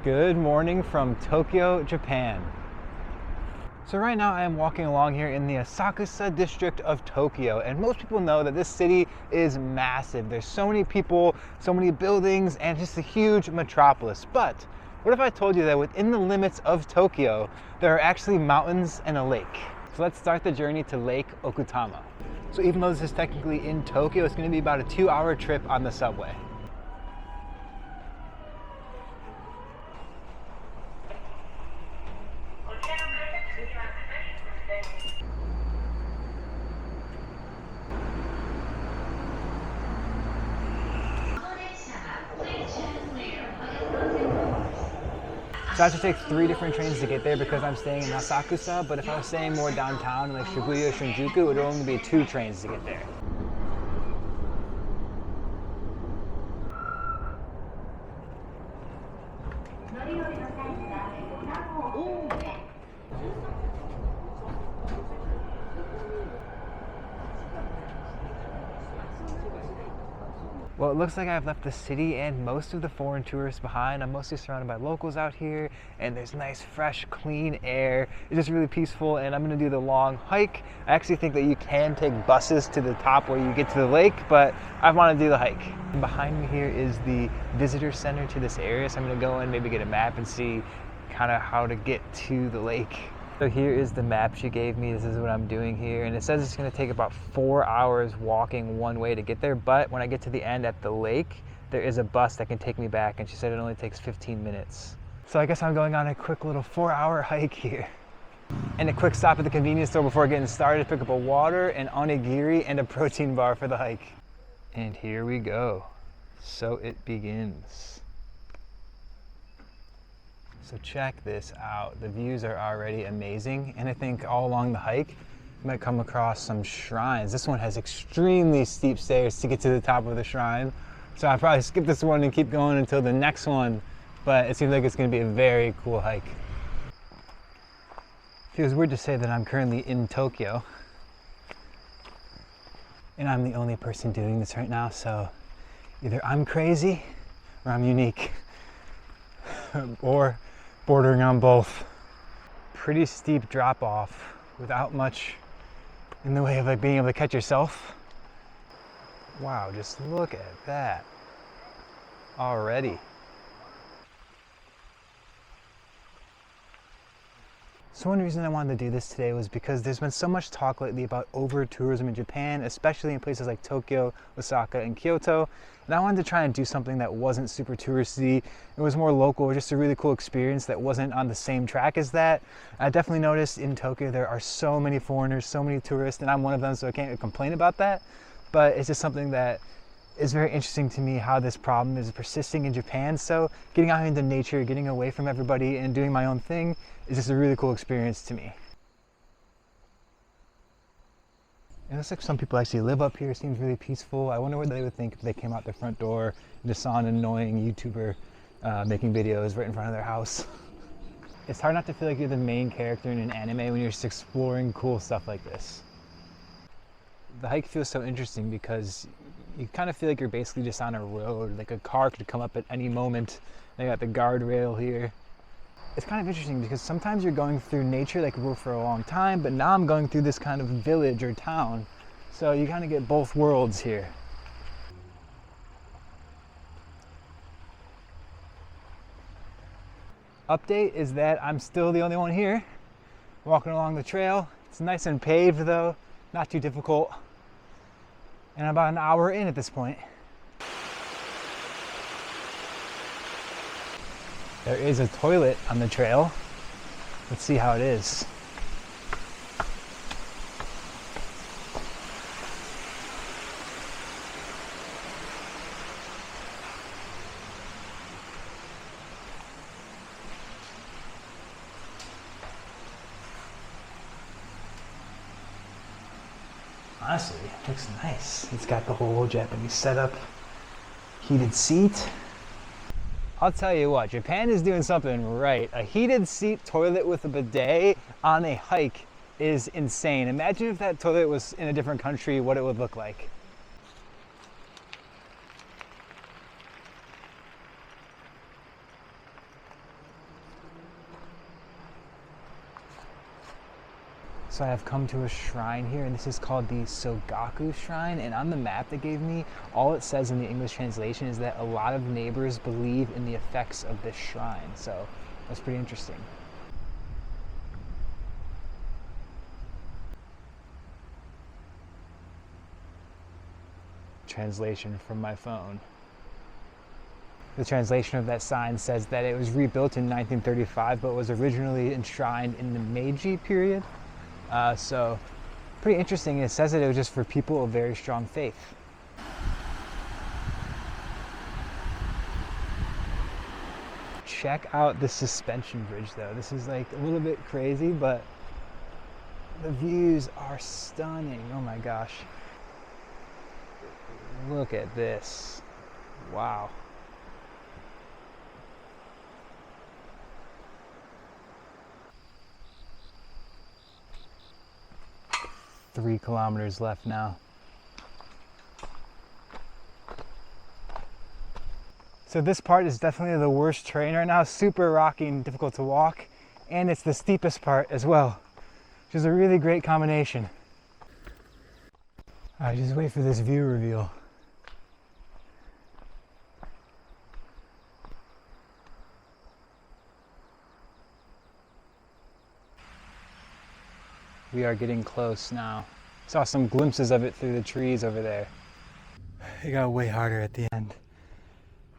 Good morning from Tokyo, Japan. So right now I am walking along here in the Asakusa district of Tokyo, and most people know that this city is massive. There's so many people, so many buildings, and just a huge metropolis. But what if I told you that within the limits of Tokyo, there are actually mountains and a lake? So let's start the journey to Lake Okutama. So even though this is technically in Tokyo, it's going to be about a 2-hour trip on the subway. So I have to take 3 different trains to get there because I'm staying in Asakusa, but if I was staying more downtown in like Shibuya, Shinjuku, it would only be 2 trains to get there. Well, it looks like I've left the city and most of the foreign tourists behind. I'm mostly surrounded by locals out here, and there's nice, fresh, clean air. It's just really peaceful, and I'm gonna do the long hike. I actually think that you can take buses to the top where you get to the lake, but I wanna do the hike. And behind me here is the visitor center to this area, so I'm gonna go in, maybe get a map and see kind of how to get to the lake. So here is the map she gave me. This is what I'm doing here. And it says it's gonna take about 4 hours walking one way to get there. But when I get to the end at the lake, there is a bus that can take me back. And she said it only takes 15 minutes. So I guess I'm going on a quick little 4-hour hike here. And a quick stop at the convenience store before getting started to pick up a water, an onigiri, and a protein bar for the hike. And here we go. So it begins. So check this out. The views are already amazing, and I think all along the hike, you might come across some shrines. This one has extremely steep stairs to get to the top of the shrine. So I'll probably skip this one and keep going until the next one, but it seems like it's gonna be a very cool hike. Feels weird to say that I'm currently in Tokyo, and I'm the only person doing this right now, so either I'm crazy or I'm unique, or bordering on both. Pretty steep drop off without much in the way of like being able to catch yourself. Wow, just look at that already. So one reason I wanted to do this today was because there's been so much talk lately about over-tourism in Japan, especially in places like Tokyo, Osaka, and Kyoto. And I wanted to try and do something that wasn't super touristy. It was more local, just a really cool experience that wasn't on the same track as that. I definitely noticed in Tokyo there are so many foreigners, so many tourists, and I'm one of them, so I can't complain about that. But it's just something that is very interesting to me, how this problem is persisting in Japan. So getting out into nature, getting away from everybody and doing my own thing is just a really cool experience to me. It looks like some people actually live up here. It seems really peaceful. I wonder what they would think if they came out their front door and just saw an annoying YouTuber making videos right in front of their house. It's hard not to feel like you're the main character in an anime when you're just exploring cool stuff like this. The hike feels so interesting because you kind of feel like you're basically just on a road, like a car could come up at any moment. They got the guardrail here. It's kind of interesting because sometimes you're going through nature that could work for a long time, but now I'm going through this kind of village or town. So you kind of get both worlds here. Update is that I'm still the only one here, walking along the trail. It's nice and paved though, not too difficult. And I'm about an hour in at this point. There is a toilet on the trail. Let's see how it is. Honestly, it looks nice. It's got the whole Japanese setup, heated seat. I'll tell you what, Japan is doing something right. A heated seat toilet with a bidet on a hike is insane. Imagine if that toilet was in a different country, what it would look like. So I have come to a shrine here, and this is called the Sogaku Shrine, and on the map they gave me, all it says in the English translation is that a lot of neighbors believe in the effects of this shrine, so that's pretty interesting. Translation from my phone. The translation of that sign says that it was rebuilt in 1935, but was originally enshrined in the Meiji period. So pretty interesting. It says that it was just for people of very strong faith. Check out the suspension bridge though. This is like a little bit crazy, but the views are stunning. Oh my gosh. Look at this. Wow. Three kilometers left now. So this part is definitely the worst terrain right now. Super rocky and difficult to walk. And it's the steepest part as well, which is a really great combination. All right, just wait for this view reveal. We are getting close now. Saw some glimpses of it through the trees over there. It got way harder at the end,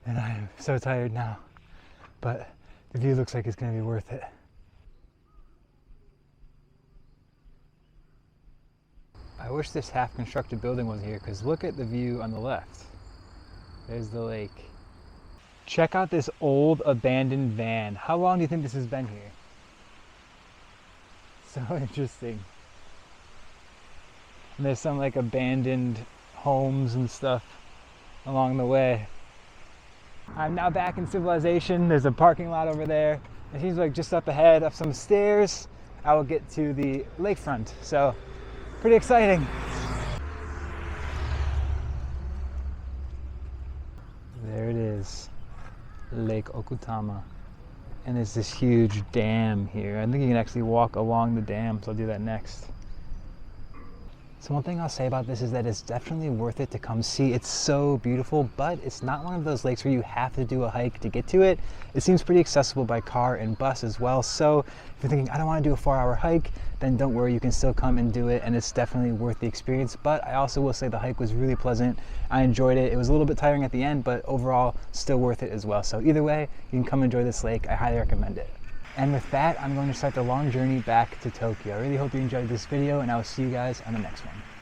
and I am so tired now, but the view looks like it's going to be worth it. I wish this half-constructed building was here, because look at the view on the left. There's the lake. Check out this old abandoned van. How long do you think this has been here? So interesting. And there's some like abandoned homes and stuff along the way. I'm now back in civilization. There's a parking lot over there. It seems like just up ahead, up some stairs, I will get to the lakefront. So pretty exciting. There it is, Lake Okutama. And there's this huge dam here. I think you can actually walk along the dam, so I'll do that next. So one thing I'll say about this is that it's definitely worth it to come see. It's so beautiful, but it's not one of those lakes where you have to do a hike to get to it. It seems pretty accessible by car and bus as well. So if you're thinking, I don't want to do a 4-hour hike, then don't worry, you can still come and do it, and it's definitely worth the experience. But I also will say the hike was really pleasant. I enjoyed it. It was a little bit tiring at the end, but overall still worth it as well. So either way, you can come enjoy this lake. I highly recommend it. And with that, I'm going to start the long journey back to Tokyo. I really hope you enjoyed this video, and I will see you guys on the next one.